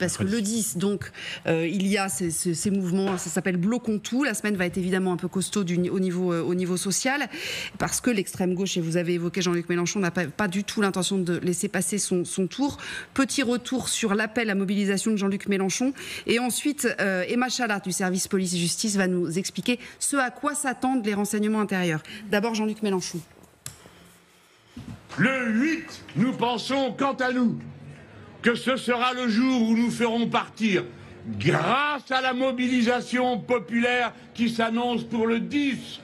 parce que le 10, donc, il y a ces mouvements, ça s'appelle Bloquons tout. La semaine va être évidemment un peu costaud au niveau social, parce que l'extrême gauche, et vous avez évoqué Jean-Luc Mélenchon, n'a pas du tout l'intention de laisser passer son tour. Petit retour sur l'appel à mobilisation de Jean-Luc Mélenchon. Et ensuite, Emma Chalat du service police-justice va nous expliquer ce à quoi s'attendent les renseignements intérieurs. D'abord, Jean-Luc Mélenchon. Le 8, nous pensons, quant à nous, que ce sera le jour où nous ferons partir, grâce à la mobilisation populaire qui s'annonce pour le 10,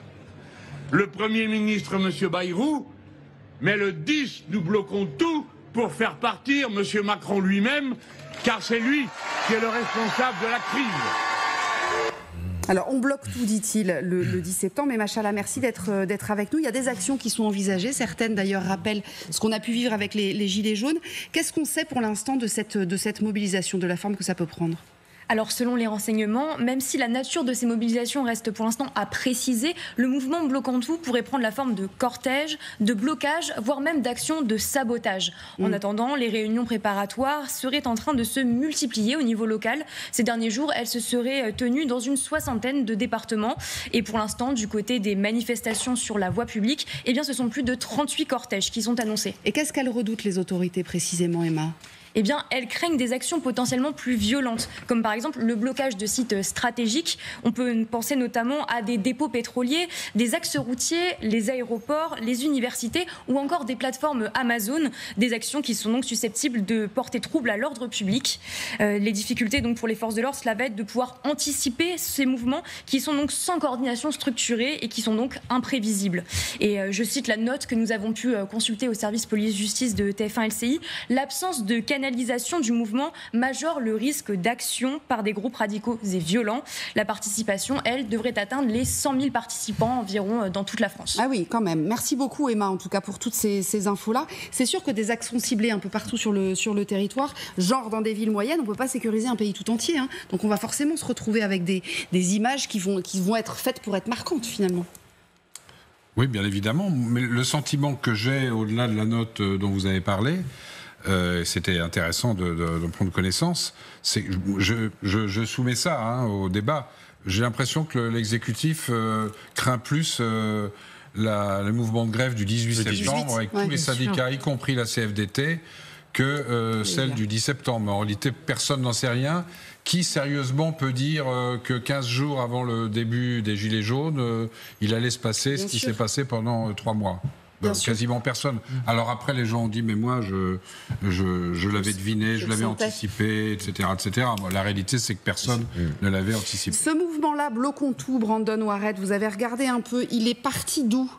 le Premier ministre, M. Bayrou, mais le 10, nous bloquons tout pour faire partir M. Macron lui-même, car c'est lui qui est le responsable de la crise. Alors, on bloque tout, dit-il, le 10 septembre. Mais Machala, merci d'être avec nous. Il y a des actions qui sont envisagées. Certaines, d'ailleurs, rappellent ce qu'on a pu vivre avec les Gilets jaunes. Qu'est-ce qu'on sait pour l'instant de cette mobilisation, de la forme que ça peut prendre ? Alors selon les renseignements, même si la nature de ces mobilisations reste pour l'instant à préciser, le mouvement Bloquons tout pourrait prendre la forme de cortège, de blocage, voire même d'actions de sabotage. En attendant, les réunions préparatoires seraient en train de se multiplier au niveau local. Ces derniers jours, elles se seraient tenues dans une 60aine de départements. Et pour l'instant, du côté des manifestations sur la voie publique, eh bien, ce sont plus de 38 cortèges qui sont annoncés. Et qu'est-ce qu'elles redoutent, les autorités, précisément, Emma ? Eh bien, elles craignent des actions potentiellement plus violentes, comme par exemple le blocage de sites stratégiques. On peut penser notamment à des dépôts pétroliers, des axes routiers, les aéroports, les universités ou encore des plateformes Amazon, des actions qui sont donc susceptibles de porter trouble à l'ordre public. Les difficultés donc pour les forces de l'ordre, cela va être de pouvoir anticiper ces mouvements qui sont donc sans coordination structurée et qui sont donc imprévisibles. Et je cite la note que nous avons pu consulter au service police-justice de TF1 LCI, l'absence de canalisation du mouvement majore le risque d'action par des groupes radicaux et violents. La participation, elle, devrait atteindre les 100 000 participants environ dans toute la France. Ah oui, quand même. Merci beaucoup, Emma, en tout cas, pour toutes ces infos-là. C'est sûr que des actions ciblées un peu partout sur le territoire, genre dans des villes moyennes, on ne peut pas sécuriser un pays tout entier. Hein. Donc on va forcément se retrouver avec des images qui vont être faites pour être marquantes, finalement. Oui, bien évidemment. Mais le sentiment que j'ai, au-delà de la note dont vous avez parlé, c'était intéressant d'en prendre connaissance. Je soumets ça au débat. J'ai l'impression que l'exécutif craint plus le mouvement de grève du 18 septembre avec tous les syndicats, y compris la CFDT, que celle du 10 septembre. En réalité, personne n'en sait rien. Qui, sérieusement, peut dire que 15 jours avant le début des Gilets jaunes, il allait se passer ce qui s'est passé pendant 3 mois ? Quasiment personne. Alors après, les gens ont dit, mais moi, je l'avais deviné, je l'avais anticipé, etc., etc. Bon, la réalité, c'est que personne ne l'avait anticipé. Ce mouvement-là, Bloquons tout, Brandon Warret, vous avez regardé un peu, il est parti d'où ?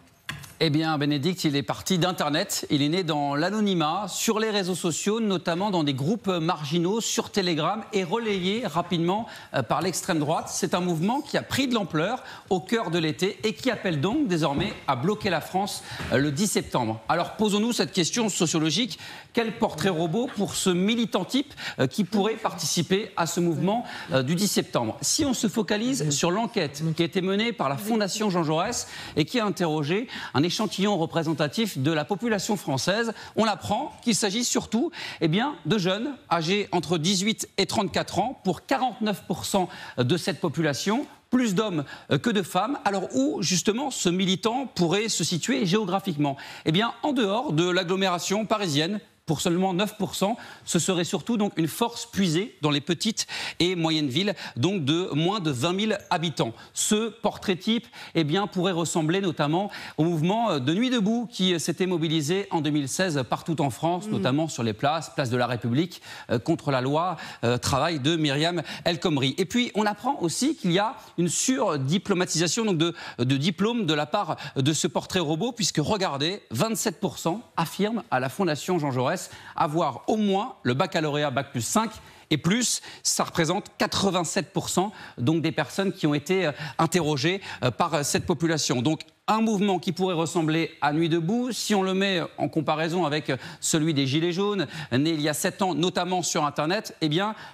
Eh bien, Bénédicte, il est parti d'Internet. Il est né dans l'anonymat, sur les réseaux sociaux, notamment dans des groupes marginaux, sur Telegram, et relayé rapidement par l'extrême droite. C'est un mouvement qui a pris de l'ampleur au cœur de l'été et qui appelle donc désormais à bloquer la France le 10 septembre. Alors, posons-nous cette question sociologique. Quel portrait robot pour ce militant type qui pourrait participer à ce mouvement du 10 septembre ? Si on se focalise sur l'enquête qui a été menée par la Fondation Jean Jaurès et qui a interrogé un échantillon représentatif de la population française, on apprend qu'il s'agit surtout de jeunes âgés entre 18 et 34 ans pour 49% de cette population. Plus d'hommes que de femmes. Alors où, justement, ce militant pourrait se situer géographiquement ? Eh bien, en dehors de l'agglomération parisienne, pour seulement 9%, ce serait surtout donc une force puisée dans les petites et moyennes villes, donc de moins de 20 000 habitants. Ce portrait type pourrait ressembler notamment au mouvement de Nuit debout qui s'était mobilisé en 2016 partout en France, notamment sur les place de la République, contre la loi travail de Myriam El Khomri. Et puis, on apprend aussi qu'il y a une surdiplomatisation donc de diplômes de la part de ce portrait robot, puisque, regardez, 27% affirment à la Fondation Jean Jaurès avoir au moins le baccalauréat Bac+5 et plus. Ça représente 87% donc des personnes qui ont été interrogées par cette population. Donc un mouvement qui pourrait ressembler à Nuit debout, si on le met en comparaison avec celui des Gilets jaunes, né il y a 7 ans, notamment sur Internet,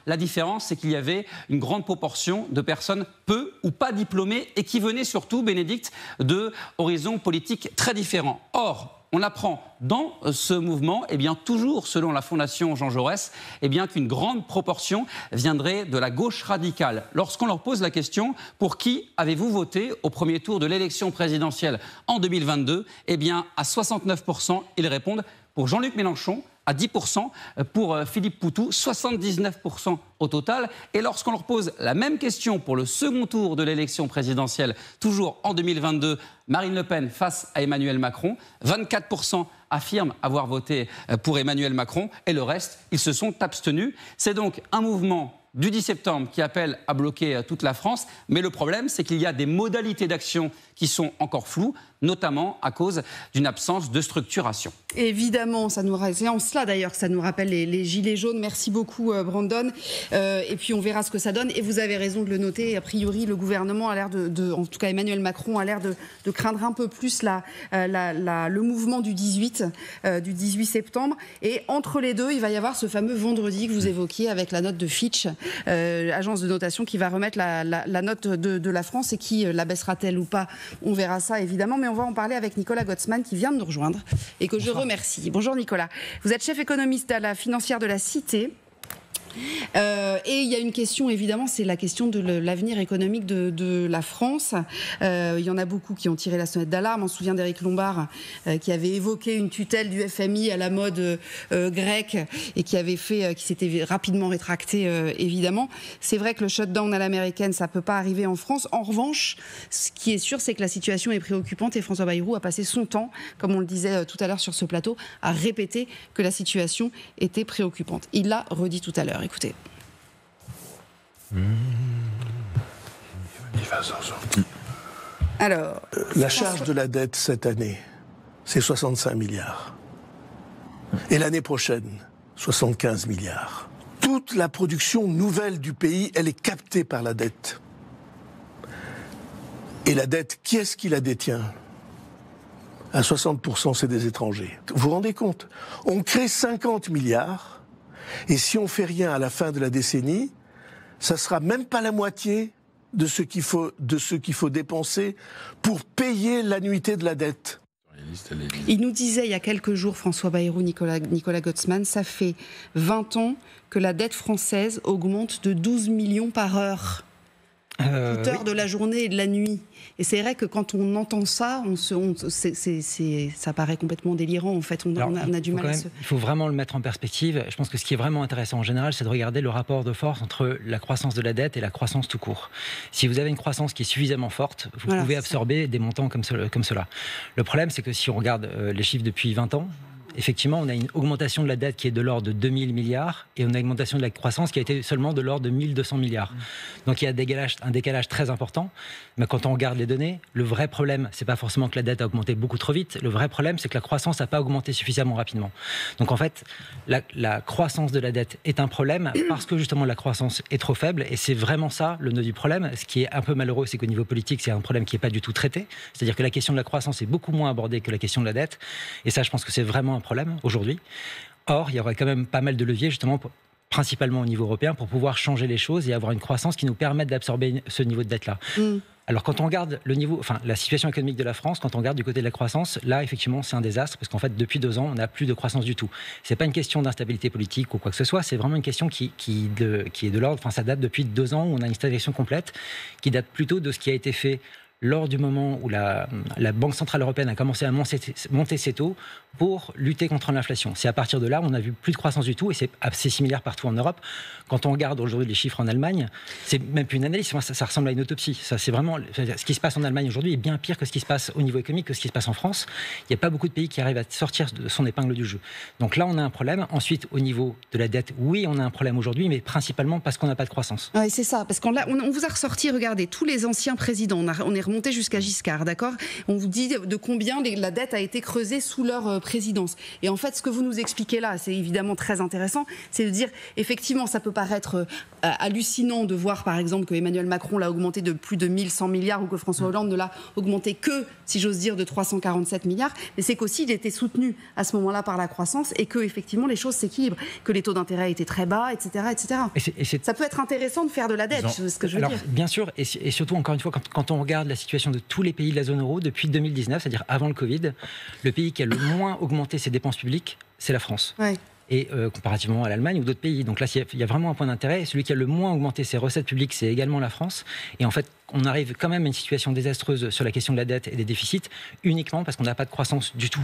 la différence, c'est qu'il y avait une grande proportion de personnes peu ou pas diplômées et qui venaient surtout, Bénédicte, d'horizons politiques très différents. Or, On apprend dans ce mouvement, toujours selon la Fondation Jean Jaurès, qu'une grande proportion viendrait de la gauche radicale. Lorsqu'on leur pose la question, pour qui avez-vous voté au premier tour de l'élection présidentielle en 2022 ? À 69%, ils répondent pour Jean-Luc Mélenchon, à 10%, pour Philippe Poutou, 79% au total. Et lorsqu'on leur pose la même question pour le second tour de l'élection présidentielle, toujours en 2022, Marine Le Pen face à Emmanuel Macron, 24% affirment avoir voté pour Emmanuel Macron et le reste, ils se sont abstenus. C'est donc un mouvement du 10 septembre qui appelle à bloquer toute la France. Mais le problème, c'est qu'il y a des modalités d'action qui sont encore floues, notamment à cause d'une absence de structuration. Évidemment, c'est en cela d'ailleurs que ça nous rappelle les gilets jaunes. Merci beaucoup Brandon. Et puis on verra ce que ça donne. Et vous avez raison de le noter. A priori, le gouvernement a l'air en tout cas Emmanuel Macron a l'air de craindre un peu plus le mouvement du 18 septembre. Et entre les deux, il va y avoir ce fameux vendredi que vous évoquiez avec la note de Fitch, agence de notation qui va remettre la note de la France et qui la baissera-t-elle ou pas. On verra ça évidemment, mais on va en parler avec Nicolas Gottsman qui vient de nous rejoindre et que je remercie. Bonjour Nicolas, vous êtes chef économiste à la financière de la Cité. Et il y a une question, évidemment, c'est la question de l'avenir économique de la France. Il y en a beaucoup qui ont tiré la sonnette d'alarme. On se souvient d'Éric Lombard qui avait évoqué une tutelle du FMI à la mode grecque et qui s'était rapidement rétracté, évidemment. C'est vrai que le shutdown à l'américaine, ça ne peut pas arriver en France. En revanche, ce qui est sûr, c'est que la situation est préoccupante et François Bayrou a passé son temps, comme on le disait tout à l'heure sur ce plateau, à répéter que la situation était préoccupante. Il l'a redit tout à l'heure. Écoutez. Alors, la charge de la dette cette année, c'est 65 milliards. Et l'année prochaine, 75 milliards. Toute la production nouvelle du pays, elle est captée par la dette. Et la dette, qui est-ce qui la détient ? À 60%, c'est des étrangers. Vous vous rendez compte ? On crée 50 milliards. Et si on fait rien à la fin de la décennie, ça sera même pas la moitié de ce qu'il faut dépenser pour payer l'annuité de la dette. Il nous disait il y a quelques jours, François Bayrou, Nicolas Gottsman, ça fait 20 ans que la dette française augmente de 12 millions par heure. Toute heure de la journée et de la nuit. Et c'est vrai que quand on entend ça, ça paraît complètement délirant. En fait, on a du mal à se... Il faut vraiment le mettre en perspective. Je pense que ce qui est vraiment intéressant en général, c'est de regarder le rapport de force entre la croissance de la dette et la croissance tout court. Si vous avez une croissance qui est suffisamment forte, vous pouvez absorber des montants comme cela. Le problème, c'est que si on regarde les chiffres depuis 20 ans, effectivement, on a une augmentation de la dette qui est de l'ordre de 2000 milliards et on a une augmentation de la croissance qui a été seulement de l'ordre de 1200 milliards. Donc il y a un décalage très important. Mais quand on regarde les données, le vrai problème, c'est pas forcément que la dette a augmenté beaucoup trop vite. Le vrai problème, c'est que la croissance n'a pas augmenté suffisamment rapidement. Donc en fait, la croissance de la dette est un problème parce que justement la croissance est trop faible et c'est vraiment ça le nœud du problème. Ce qui est un peu malheureux, c'est qu'au niveau politique, c'est un problème qui n'est pas du tout traité. C'est-à-dire que la question de la croissance est beaucoup moins abordée que la question de la dette. Et ça, je pense que c'est vraiment un problème aujourd'hui. Or, il y aurait quand même pas mal de leviers justement principalement au niveau européen pour pouvoir changer les choses et avoir une croissance qui nous permette d'absorber ce niveau de dette-là. Alors quand on regarde la situation économique de la France, quand on regarde du côté de la croissance, là effectivement c'est un désastre parce qu'en fait depuis 2 ans on n'a plus de croissance du tout. C'est pas une question d'instabilité politique ou quoi que ce soit, c'est vraiment une question qui est de l'ordre. Enfin ça date depuis 2 ans où on a une stagnation complète qui date plutôt de ce qui a été fait lors du moment où la Banque Centrale Européenne a commencé à monter ses taux pour lutter contre l'inflation. C'est à partir de là on n'a vu plus de croissance du tout et c'est 6 milliards partout en Europe. Quand on regarde aujourd'hui les chiffres en Allemagne, c'est même plus une analyse, ça ressemble à une autopsie. Ça, c'est vraiment, ce qui se passe en Allemagne aujourd'hui est bien pire que ce qui se passe au niveau économique, que ce qui se passe en France. Il n'y a pas beaucoup de pays qui arrivent à sortir de son épingle du jeu. Donc là on a un problème. Ensuite au niveau de la dette, oui on a un problème aujourd'hui, mais principalement parce qu'on n'a pas de croissance. Oui c'est ça, parce qu'on vous a ressorti, regardez, tous les anciens présidents, on est remonté jusqu'à Giscard, d'accord ? On vous dit de combien la dette a été creusée sous leur présidence. Et en fait, ce que vous nous expliquez là, c'est évidemment très intéressant, c'est de dire, effectivement, ça peut paraître hallucinant de voir, par exemple, que Emmanuel Macron l'a augmenté de plus de 1100 milliards ou que François Hollande ne l'a augmenté que, si j'ose dire, de 347 milliards. Mais c'est qu'aussi, il était soutenu à ce moment-là par la croissance et que, effectivement, les choses s'équilibrent, que les taux d'intérêt étaient très bas, etc., etc. Ça peut être intéressant de faire de la dette, c'est ce que je veux dire. Bien sûr, et surtout, encore une fois, quand on regarde la situation de tous les pays de la zone euro depuis 2019, c'est-à-dire avant le Covid, le pays qui a le moins augmenté ses dépenses publiques, c'est la France. Ouais. Et comparativement à l'Allemagne ou d'autres pays. Donc là, il y a vraiment un point d'intérêt. Et celui qui a le moins augmenté ses recettes publiques, c'est également la France. Et en fait, on arrive quand même à une situation désastreuse sur la question de la dette et des déficits, uniquement parce qu'on n'a pas de croissance du tout.